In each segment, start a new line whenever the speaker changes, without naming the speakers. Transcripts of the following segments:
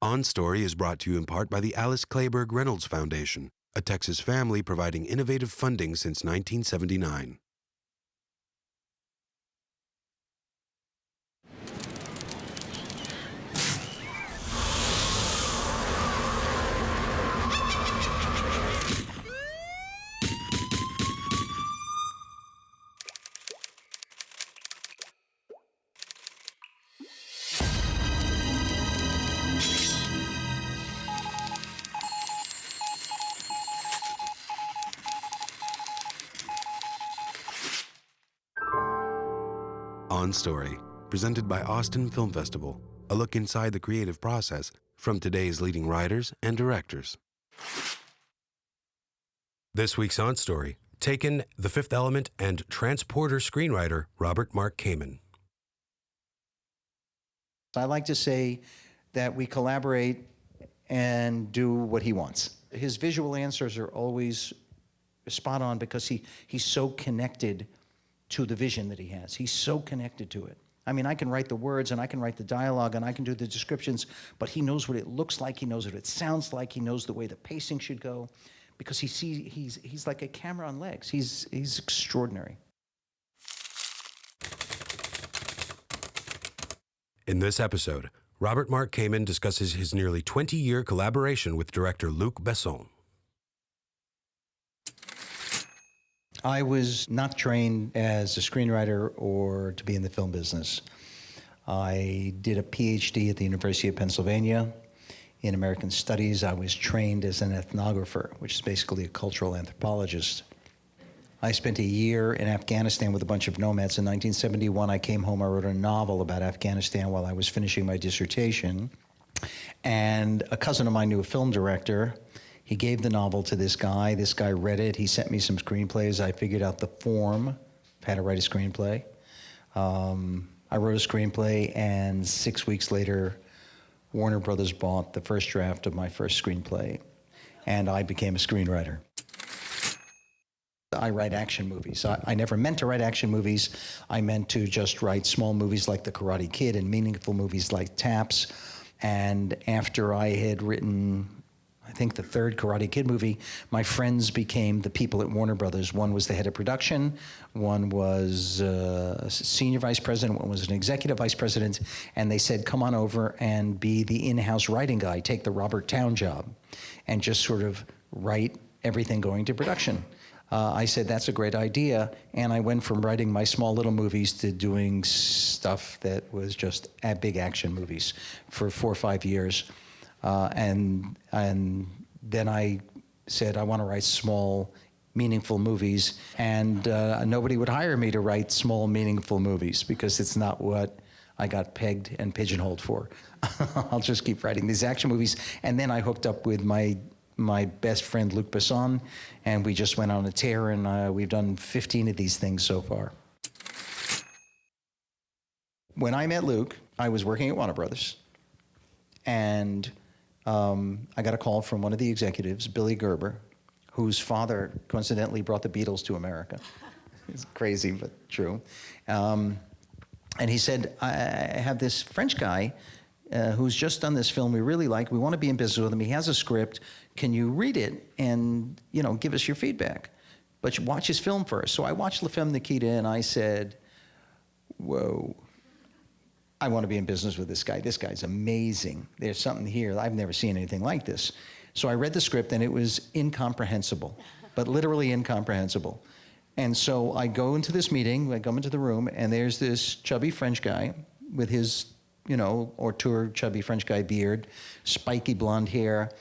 On Story is brought to you in part by the Alice Clayburgh Reynolds Foundation, a Texas family providing innovative funding since 1979. On Story, presented by Austin Film Festival, a look inside the creative process from today's leading writers and directors. This week's On Story, Taken, The Fifth Element, and Transporter screenwriter Robert Mark Kamen.
I like to say that we collaborate and do what he wants. His visual answers are always spot on because he's so connected to the vision that he has. He's so connected to it. I mean, I can write the words and I can write the dialogue and I can do the descriptions, but he knows what it looks like, he knows what it sounds like, he knows the way the pacing should go, because he's like a camera on legs. He's extraordinary.
In this episode, Robert Mark Kamen discusses his nearly 20-year collaboration with director Luc Besson.
I was not trained as a screenwriter or to be in the film business. I did a PhD at the University of Pennsylvania in American Studies. I was trained as an ethnographer, which is basically a cultural anthropologist. I spent a year in Afghanistan with a bunch of nomads. In 1971, I came home, I wrote a novel about Afghanistan while I was finishing my dissertation. And a cousin of mine knew a film director. He gave the novel to this guy. This guy read it. He sent me some screenplays. I figured out the form of how to write a screenplay. I wrote a screenplay, and 6 weeks later, Warner Brothers bought the first draft of my first screenplay, and I became a screenwriter. I write action movies. I never meant to write action movies. I meant to just write small movies like The Karate Kid and meaningful movies like Taps. And after I had written, I think, the third Karate Kid movie, my friends became the people at Warner Brothers. One was the head of production, one was a senior vice president, one was an executive vice president, and they said, come on over and be the in-house writing guy, take the Robert Town job, and just sort of write everything going to production. I said, that's a great idea, and I went from writing my small little movies to doing stuff that was just big action movies for 4 or 5 years. And then I said, I want to write small, meaningful movies, and nobody would hire me to write small, meaningful movies because it's not what I got pegged and pigeonholed for. I'll just keep writing these action movies. And then I hooked up with my best friend, Luc Besson, and we just went on a tear, and we've done 15 of these things so far. When I met Luc, I was working at Warner Brothers, and I got a call from one of the executives, Billy Gerber, whose father coincidentally brought the Beatles to America. It's crazy, but true. And he said, I have this French guy who's just done this film we really like. We want to be in business with him. He has a script. Can you read it and, give us your feedback? But you watch his film first. So I watched Le Femme Nikita, and I said, whoa. I want to be in business with this guy. This guy's amazing. There's something here. I've never seen anything like this. So I read the script, and it was incomprehensible, but literally incomprehensible. And so I go into this meeting, I come into the room, and there's this chubby French guy with his, auteur chubby French guy beard, spiky blonde hair,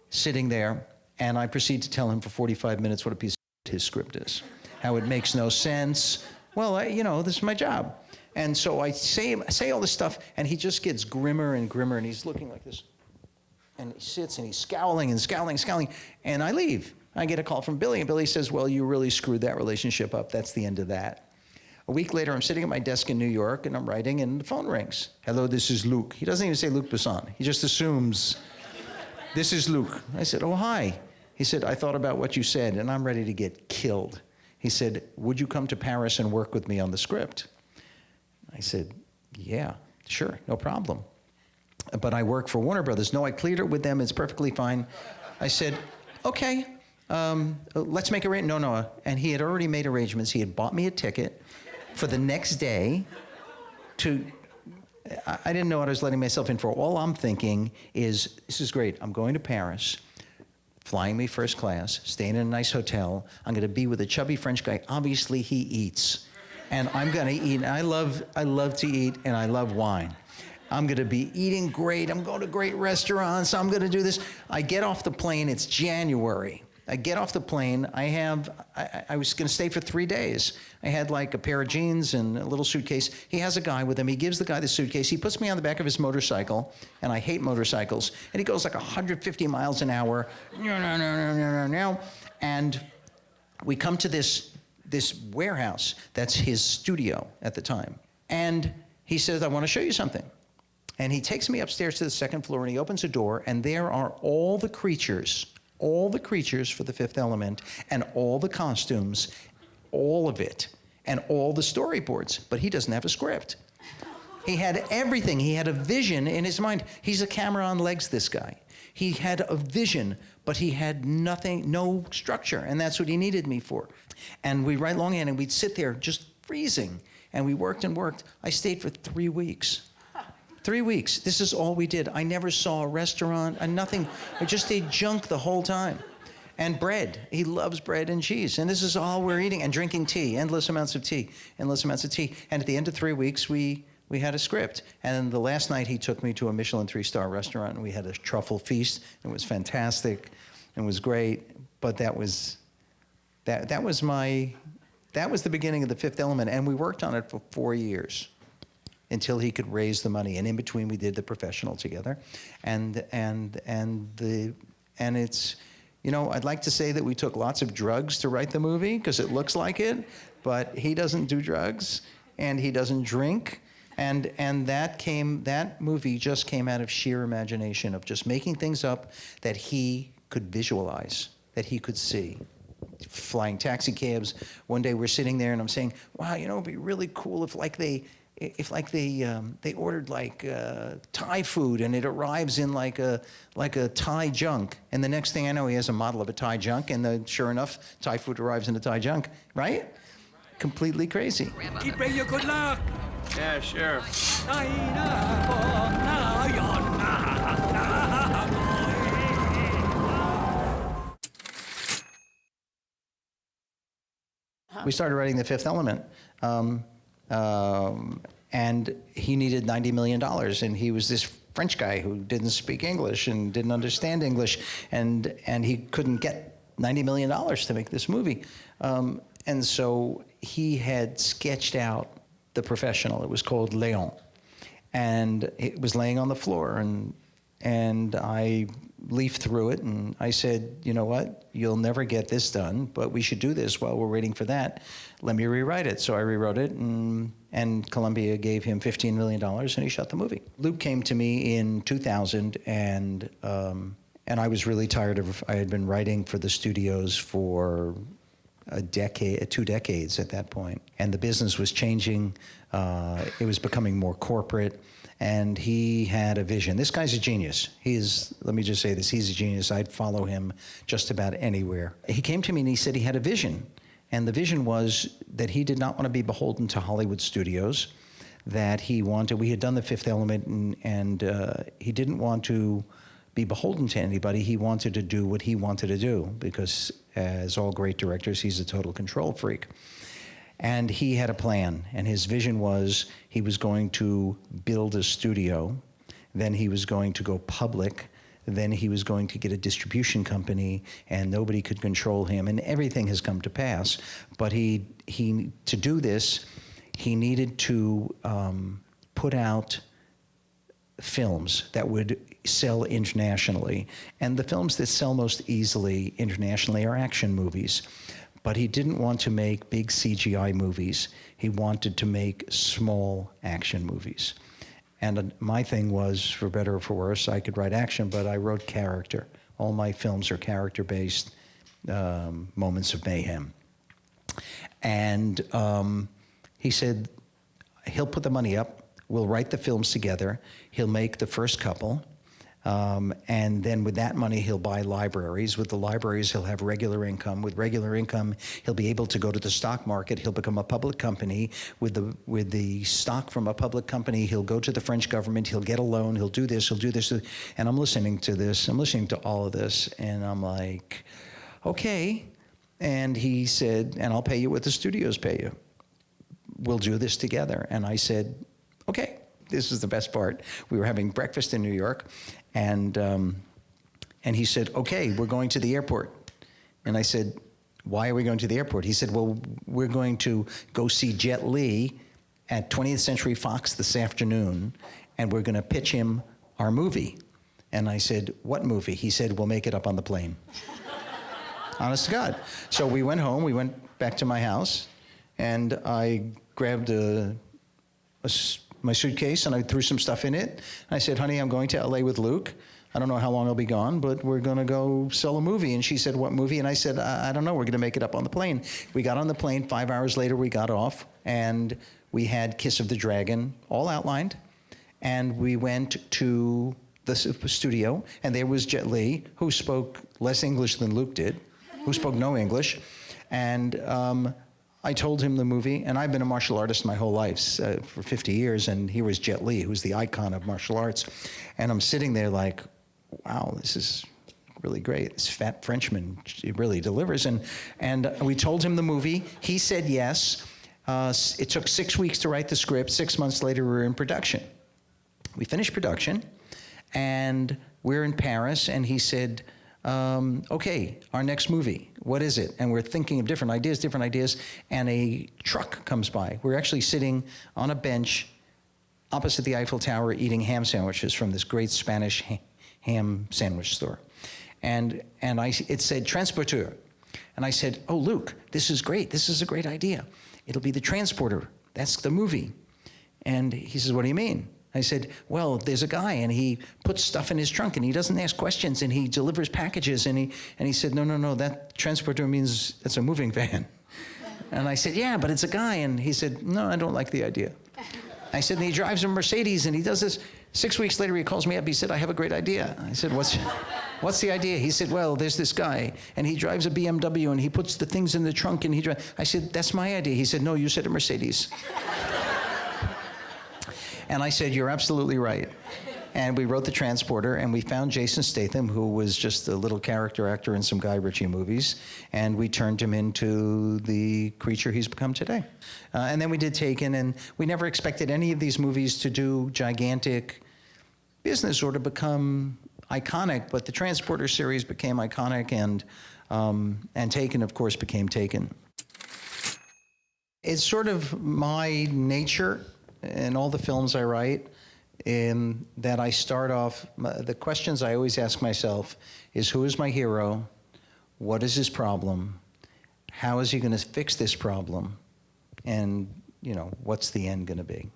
sitting there, and I proceed to tell him for 45 minutes what a piece of his script is, how it makes no sense. Well, this is my job. And so I say all this stuff, and he just gets grimmer and grimmer, and he's looking like this. And he sits, and he's scowling and scowling, and I leave. I get a call from Billy, and Billy says, well, you really screwed that relationship up. That's the end of that. A week later, I'm sitting at my desk in New York, and I'm writing, and the phone rings. Hello, this is Luc. He doesn't even say Luc Besson. He just assumes, this is Luc. I said, oh, hi. He said, I thought about what you said, and I'm ready to get killed. He said, would you come to Paris and work with me on the script? I said, yeah, sure, no problem. but I work for Warner Brothers. No, I cleared it with them. It's perfectly fine. I said, okay, let's make arrangements. No. And he had already made arrangements. He had bought me a ticket for the next day to, I didn't know what I was letting myself in for. All I'm thinking is, this is great. I'm going to Paris, flying me first class, staying in a nice hotel. I'm going to be with a chubby French guy. Obviously, he eats. And I'm going to eat. And I love to eat, and I love wine. I'm going to be eating great. I'm going to great restaurants. I'm going to do this. I get off the plane. It's January. I get off the plane. I was going to stay for 3 days. I had like a pair of jeans and a little suitcase. He has a guy with him. He gives the guy the suitcase. He puts me on the back of his motorcycle, and I hate motorcycles. And he goes like 150 miles an hour. And we come to this warehouse. That's his studio at the time. And he says, I want to show you something. And he takes me upstairs to the second floor, and he opens a door, and there are all the creatures for The Fifth Element, and all the costumes, all of it, and all the storyboards. But he doesn't have a script. He had everything. He had a vision in his mind. He's a camera on legs, this guy. He had a vision, but he had nothing, no structure, and that's what he needed me for. And we'd write longhand, and we'd sit there just freezing, and we worked and worked. I stayed for 3 weeks. 3 weeks. This is all we did. I never saw a restaurant, nothing. I just ate junk the whole time. And bread. He loves bread and cheese. And this is all we're eating. And drinking tea, endless amounts of tea. And at the end of 3 weeks, we had a script. And the last night, he took me to a Michelin 3-star restaurant, and we had a truffle feast. It was fantastic. It was great. But that was the beginning of The Fifth Element. And we worked on it for 4 years. Until he could raise the money, and in between we did The Professional together, and it's, you know, I'd like to say that we took lots of drugs to write the movie because it looks like it, but he doesn't do drugs and he doesn't drink, and that movie just came out of sheer imagination of just making things up that he could visualize, that he could see. Flying taxi cabs. One day we're sitting there and I'm saying, wow, you know, it'd be really cool if they ordered like Thai food and it arrives in like a Thai junk, and the next thing I know he has a model of a Thai junk, and sure enough Thai food arrives in a Thai junk, right? Completely crazy.
Keep bringing your good luck.
Yeah, sure.
We started writing The Fifth Element. And he needed $90 million, and he was this French guy who didn't speak English and didn't understand English, and he couldn't get $90 million to make this movie. And so he had sketched out The Professional. It was called Léon. And it was laying on the floor, and I leafed through it, and I said, you know what, you'll never get this done, but we should do this while we're waiting for that. Let me rewrite it. So I rewrote it, and Columbia gave him $15 million, and he shot the movie. Luke came to me in 2000, and I was really tired of, I had been writing for the studios for a decade, 2 decades at that point, and the business was changing. It was becoming more corporate. And he had a vision. This guy's a genius. Let me just say this, he's a genius. I'd follow him just about anywhere. He came to me and he said he had a vision. And the vision was that he did not want to be beholden to Hollywood studios, that we had done The Fifth Element, and he didn't want to be beholden to anybody. He wanted to do what he wanted to do, because as all great directors, he's a total control freak. And he had a plan, and his vision was he was going to build a studio, then he was going to go public, then he was going to get a distribution company, and nobody could control him, and everything has come to pass. But to do this, he needed to put out films that would sell internationally. And the films that sell most easily internationally are action movies. But he didn't want to make big CGI movies. He wanted to make small action movies. And my thing was, for better or for worse, I could write action, but I wrote character. All my films are character-based moments of mayhem. And he said he'll put the money up. We'll write the films together. He'll make the first couple. And then with that money, he'll buy libraries. With the libraries, he'll have regular income. With regular income, he'll be able to go to the stock market. He'll become a public company. With the stock from a public company, he'll go to the French government. He'll get a loan. He'll do this. He'll do this. And I'm listening to this. I'm listening to all of this. And I'm like, okay. And he said, and I'll pay you what the studios pay you. We'll do this together. And I said, okay. This is the best part. We were having breakfast in New York, and he said, okay, we're going to the airport. And I said, why are we going to the airport? He said, well, we're going to go see Jet Li at 20th Century Fox this afternoon, and we're going to pitch him our movie. And I said, what movie? He said, we'll make it up on the plane. Honest to God. So we went home. We went back to my house, and I grabbed my suitcase, and I threw some stuff in it. And I said, honey, I'm going to LA with Luke. I don't know how long I'll be gone, but we're going to go sell a movie. And she said, what movie? And I said, I don't know. We're going to make it up on the plane. We got on the plane. 5 hours later, we got off, and we had Kiss of the Dragon all outlined. And we went to the studio, and there was Jet Li, who spoke less English than Luke did, who spoke no English. And I told him the movie, and I've been a martial artist my whole life, for 50 years, and here was Jet Li, who's the icon of martial arts. And I'm sitting there like, wow, this is really great. This fat Frenchman, he really delivers. And we told him the movie. He said yes. It took 6 weeks to write the script. 6 months later, we were in production. We finished production, and we're in Paris, and he said, okay, our next movie, what is it? And we're thinking of different ideas, and a truck comes by. We're actually sitting on a bench opposite the Eiffel Tower eating ham sandwiches from this great Spanish ham sandwich store. And it said Transporteur. And I said, oh, Luke, this is great. This is a great idea. It'll be the Transporter. That's the movie. And he says, what do you mean? I said, well, there's a guy, and he puts stuff in his trunk, and he doesn't ask questions, and he delivers packages, and he said, no, that Transporter means it's a moving van. And I said, yeah, but it's a guy. And he said, no, I don't like the idea. I said, and he drives a Mercedes, and he does this. 6 weeks later, he calls me up. He said, I have a great idea. I said, what's the idea? He said, well, there's this guy, and he drives a BMW, and he puts the things in the trunk, and he drives. I said, that's my idea. He said, no, you said a Mercedes. And I said, you're absolutely right. And we wrote The Transporter, and we found Jason Statham, who was just a little character actor in some Guy Ritchie movies, and we turned him into the creature he's become today. And then we did Taken, and we never expected any of these movies to do gigantic business or to become iconic, but the Transporter series became iconic, and Taken, of course, became Taken. It's sort of my nature in all the films I write, that I start off, the questions I always ask myself is, who is my hero? What is his problem? How is he going to fix this problem? And, what's the end going to be?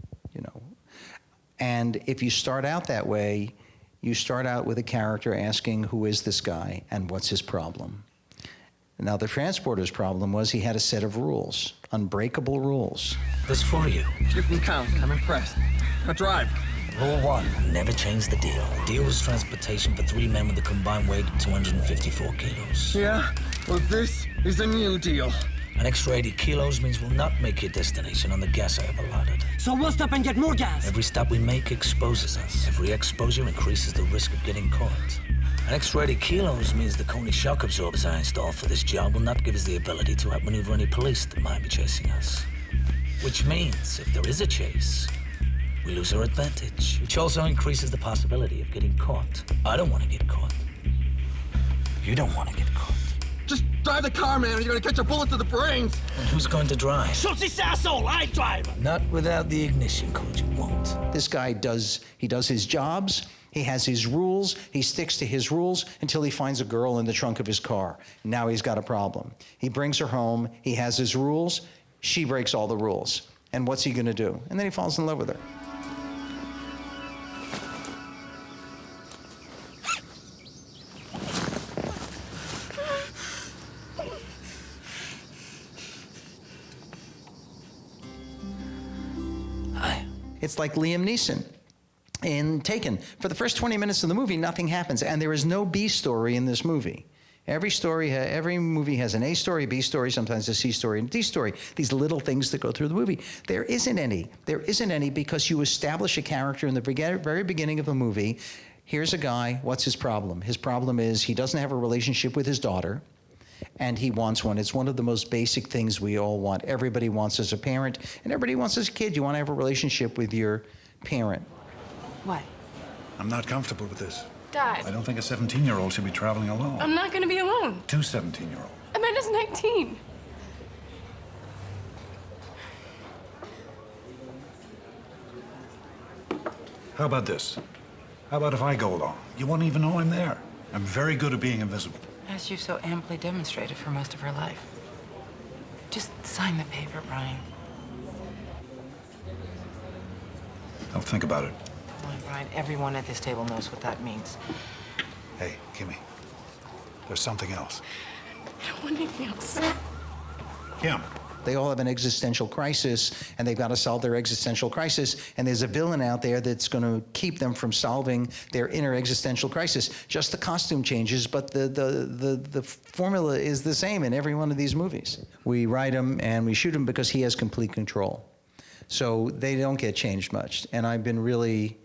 And if you start out that way, you start out with a character asking, who is this guy and what's his problem? Now, the Transporter's problem was he had a set of rules, unbreakable rules.
This for you.
You can count. I'm impressed. Now drive.
Rule 1, never change the deal. The deal was transportation for 3 men with a combined weight of 254 kilos.
Yeah? Well, this is a new deal.
An extra 80 kilos means we'll not make your destination on the gas I have allotted.
So we'll stop and get more gas.
Every stop we make exposes us. Every exposure increases the risk of getting caught. An extra 80 kilos means the Coney shock absorbers I installed for this job will not give us the ability to outmaneuver any police that might be chasing us. Which means, if there is a chase, we lose our advantage, which also increases the possibility of getting caught. I don't want to get caught. You don't want to get caught.
Just drive the car, man, or you're gonna catch a bullet to the brains.
And who's going to drive?
Shoot this asshole! I drive!
Not without the ignition code, you won't.
This guy does his jobs, he has his rules, he sticks to his rules until he finds a girl in the trunk of his car. Now he's got a problem. He brings her home, he has his rules, she breaks all the rules. And what's he gonna do? And then he falls in love with her. It's like Liam Neeson in Taken. For the first 20 minutes of the movie, nothing happens, and there is no B story in this movie. Every movie has an A story, a B story, sometimes a C story, and a D story. These little things that go through the movie. There isn't any. There isn't any because you establish a character in the very beginning of the movie. Here's a guy, what's his problem? His problem is he doesn't have a relationship with his daughter, and he wants one. It's one of the most basic things we all want. Everybody wants as a parent, and everybody wants as a kid. You want to have a relationship with your parent.
What?
I'm not comfortable with this.
Dad.
I don't think a 17-year-old should be traveling alone.
I'm not gonna be alone.
2 17-year-olds.
Amanda's 19.
How about this? How about if I go along? You won't even know I'm there. I'm very good at being invisible.
As you've so amply demonstrated for most of her life. Just sign the paper, Brian.
I'll think about it.
Come on, Brian. Everyone at this table knows what that means.
Hey, Kimmy. There's something else.
I don't want anything else.
Kim.
They all have an existential crisis, and they've got to solve their existential crisis, and there's a villain out there that's going to keep them from solving their inner existential crisis. Just the costume changes, but the formula is the same in every one of these movies. We write them and we shoot them because he has complete control. So they don't get changed much, and I've been really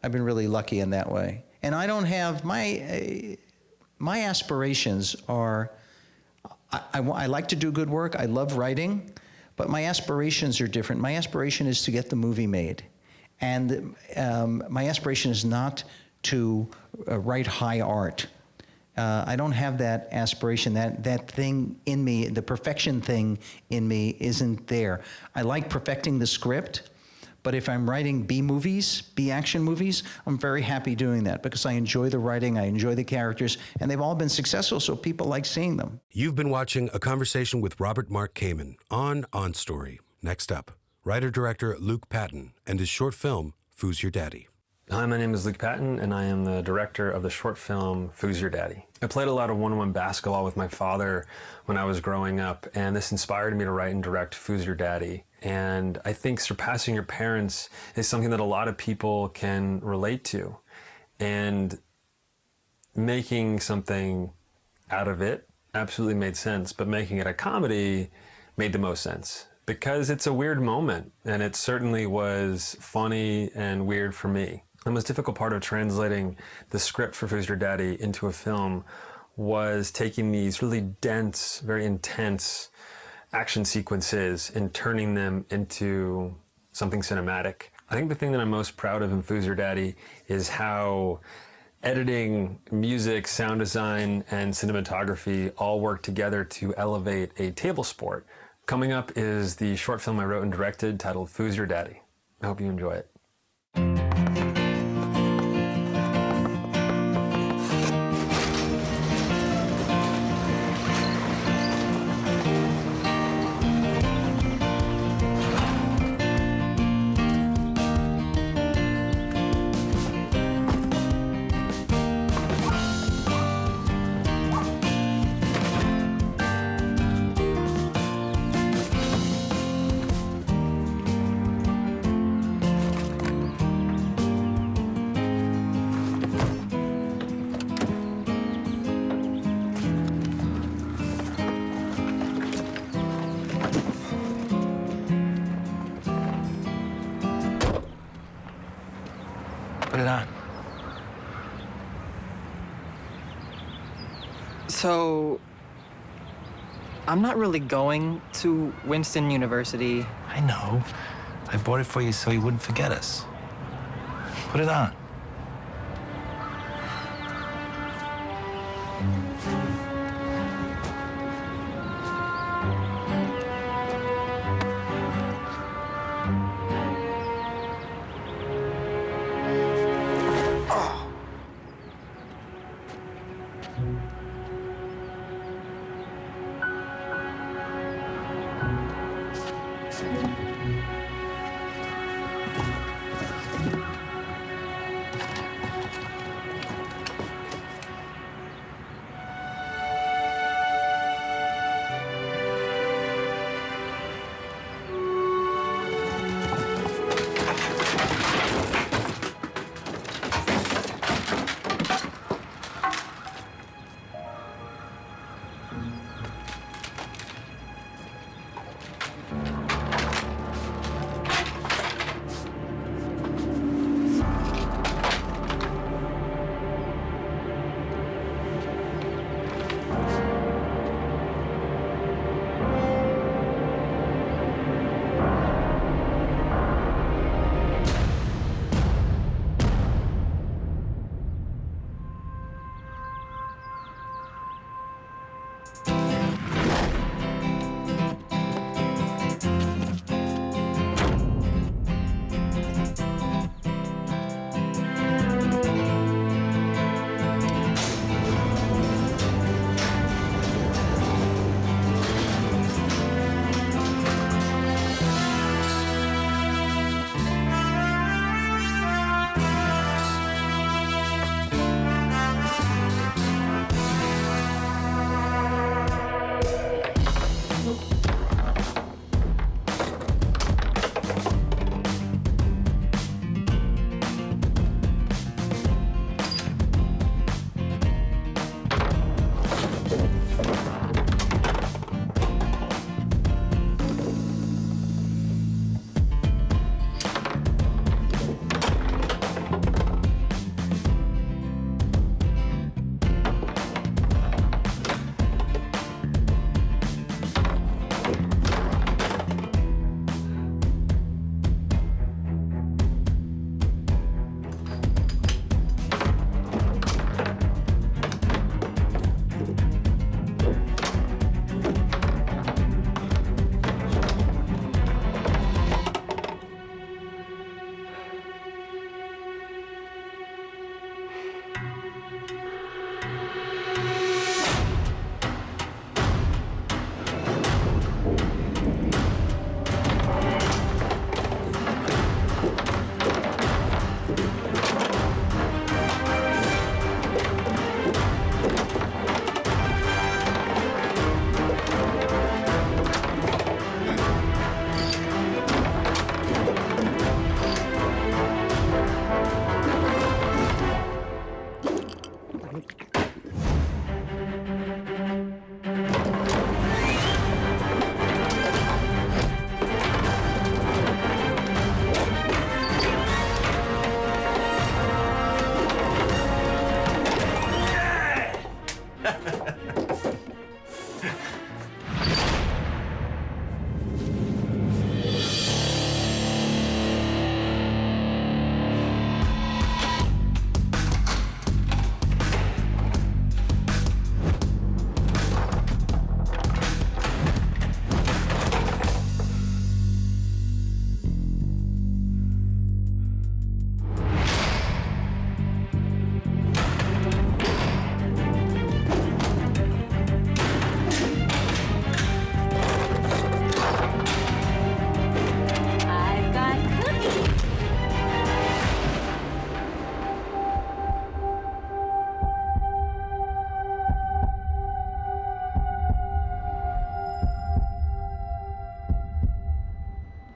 lucky in that way. And I don't have, my aspirations are, I like to do good work. I love writing, but my aspirations are different. My aspiration is to get the movie made. And my aspiration is not to write high art. I don't have that aspiration. That thing in me, the perfection thing in me isn't there. I like perfecting the script, but if I'm writing B movies, B action movies, I'm very happy doing that because I enjoy the writing, I enjoy the characters, and they've all been successful, so people like seeing them.
You've been watching a conversation with Robert Mark Kamen on Story. Next up, writer-director Luke Patton and his short film, Foos Your Daddy.
Hi, my name is Luke Patton, and I am the director of the short film, Foos Your Daddy. I played a lot of one-on-one basketball with my father when I was growing up, and this inspired me to write and direct Foos Your Daddy. And I think surpassing your parents is something that a lot of people can relate to. And making something out of it absolutely made sense, but making it a comedy made the most sense. Because it's a weird moment, and it certainly was funny and weird for me. The most difficult part of translating the script for Foos Your Daddy into a film was taking these really dense, very intense action sequences and turning them into something cinematic. I think the thing that I'm most proud of in Foos Your Daddy is how editing, music, sound design, and cinematography all work together to elevate a table sport. Coming up is the short film I wrote and directed titled Foos Your Daddy. I hope you enjoy it.
Put it on.
So, I'm not really going to Winston University.
I know. I bought it for you so you wouldn't forget us. Put it on.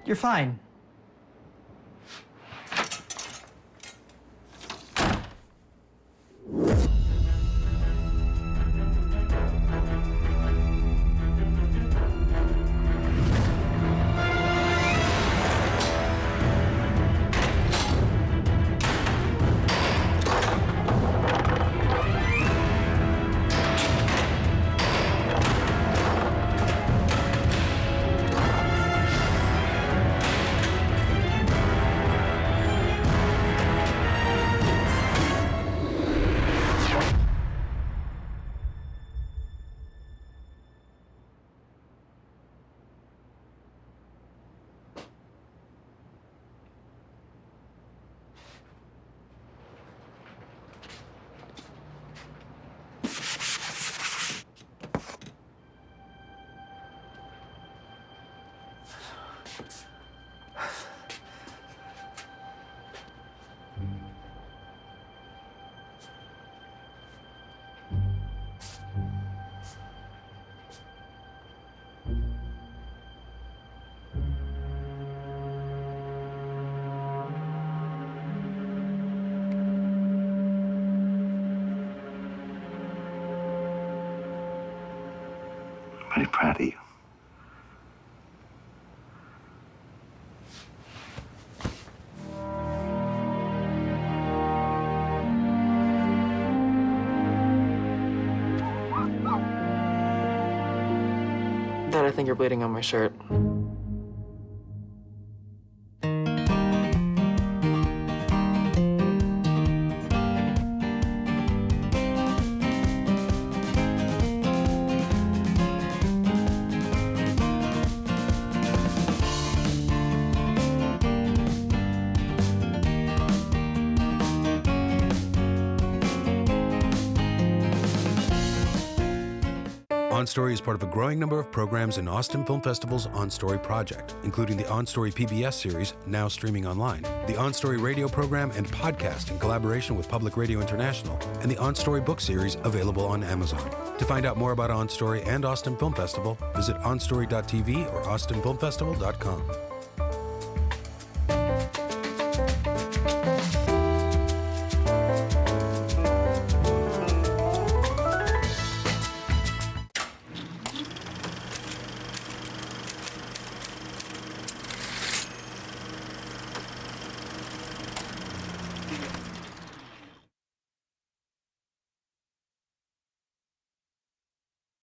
You're fine.
I'm very proud of you.
Dad, I think you're bleeding on my shirt.
On Story is part of a growing number of programs in Austin Film Festival's On Story project, including the On Story PBS series, now streaming online, the On Story radio program and podcast in collaboration with Public Radio International, and the On Story book series available on Amazon. To find out more about On Story and Austin Film Festival, visit onstory.tv or austinfilmfestival.com.